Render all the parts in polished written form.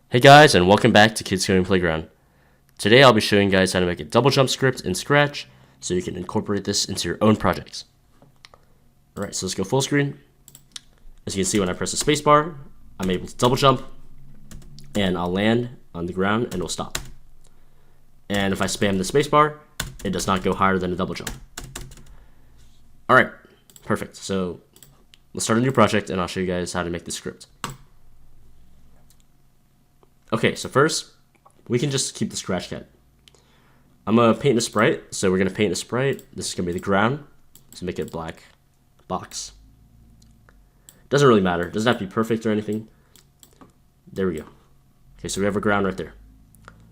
Hey guys, and welcome back to Kids Coding Playground. Today I'll be showing you guys how to make a double jump script in Scratch so you can incorporate this into your own projects. Alright, so let's go full screen. As you can see, when I press the spacebar, I'm able to double jump and I'll land on the ground and it'll stop. And if I spam the spacebar, it does not go higher than a double jump. Alright, perfect. So let's start a new project and I'll show you guys how to make the script. Okay, so first, we can just keep the Scratch cat. I'm going to paint a sprite, so we're going to paint a sprite. This is going to be the ground, so make it black box. Doesn't really matter. Doesn't have to be perfect or anything. There we go. Okay, so we have our ground right there.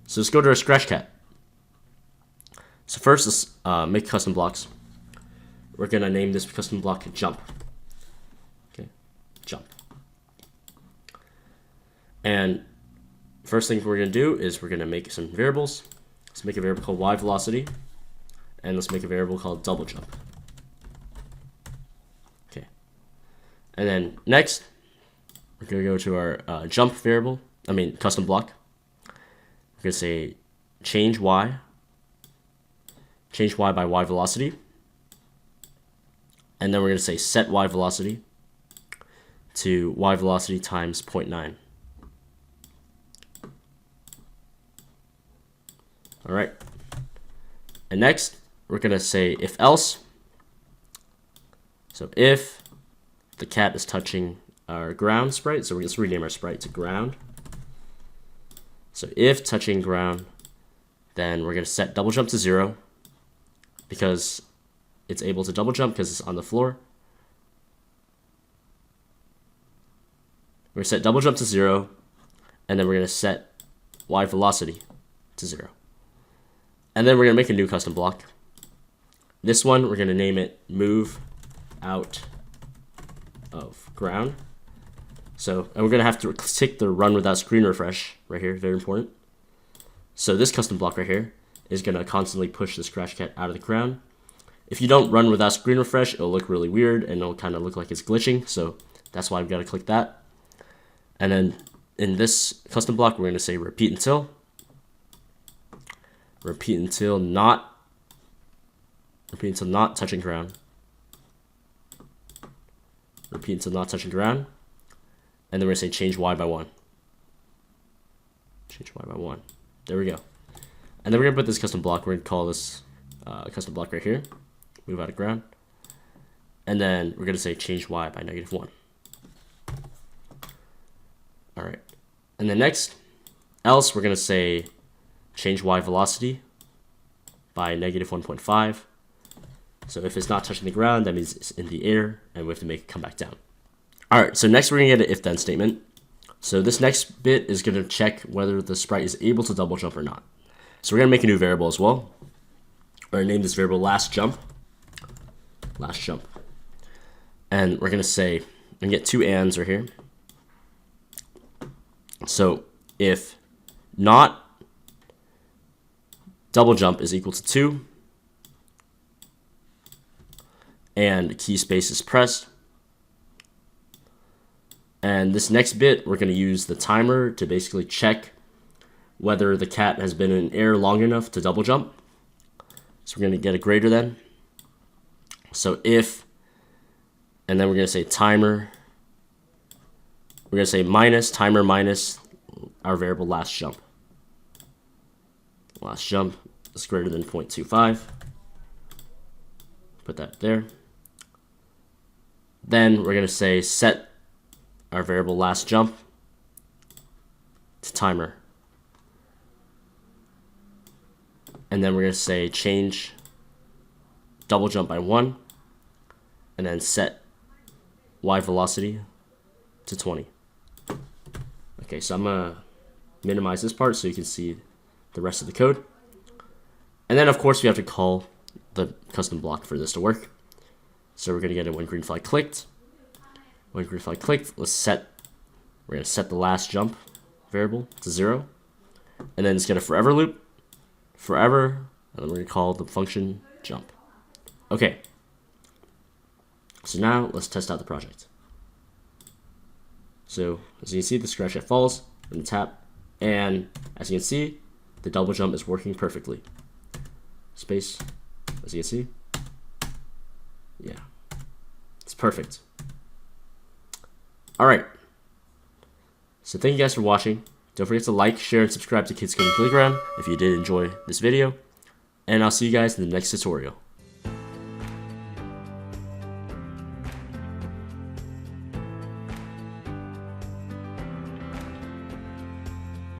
So let's go to our Scratch cat. So first, let's make custom blocks. We're going to name this custom block jump. Okay, jump. And first thing we're going to do is we're going to make some variables. Let's make a variable called y velocity, and let's make a variable called double jump. Okay. And then next, we're going to go to our jump variable, custom block. We're going to say change y by y velocity. And then we're going to say set y velocity to y velocity times 0.9. All right, and next we're gonna say if else. So if the cat is touching our ground sprite, so let's rename our sprite to ground. So if touching ground, then we're gonna set double jump to 0 because it's able to double jump because it's on the floor. We're gonna set double jump to 0, and then we're gonna set y velocity to 0. And then we're going to make a new custom block. This one, we're going to name it move out of ground. So, and we're going to have to tick the run without screen refresh right here, very important. So this custom block right here is going to constantly push the Scratch cat out of the ground. If you don't run without screen refresh, it'll look really weird and it'll kind of look like it's glitching. So that's why I've got to click that. And then in this custom block, we're going to say repeat until not touching ground. Repeat until not touching ground. And then we're going to say change y by 1. Change y by 1. There we go. And then we're going to put this custom block. We're going to call this custom block right here. Move out of ground. And then we're going to say change y by -1. All right. And then next, else we're going to say change y velocity by -1.5. So if it's not touching the ground, that means it's in the air, and we have to make it come back down. All right, so next we're going to get an if-then statement. So this next bit is going to check whether the sprite is able to double jump or not. So we're going to make a new variable as well. We're going to name this variable last jump. Last jump. And we're going to say, and get two ands right here. So if not double jump is equal to 2, and key space is pressed. And this next bit, we're going to use the timer to basically check whether the cat has been in air long enough to double jump. So we're going to get a greater than. So if, and then we're going to say timer. We're going to say minus, timer minus our variable last jump. Last jump is greater than 0.25. Put that there. Then we're going to say set our variable last jump to timer. And then we're going to say change double jump by 1. And then set y velocity to 20. Okay, so I'm going to minimize this part so you can see the rest of the code. And then of course we have to call the custom block for this to work. So we're going to get it when green flag clicked. When green flag clicked, we're going to set the last jump variable to 0. And then it's going to forever loop, forever, and then we're going to call the function jump. Okay. So now let's test out the project. So as you can see, the Scratch cat falls. We're going to tap, And as you can see, the double jump is working perfectly. Space, as you can see. Yeah, it's perfect. All right. So thank you guys for watching. Don't forget to like, share, and subscribe to Kids Coding Playground if you did enjoy this video. And I'll see you guys in the next tutorial.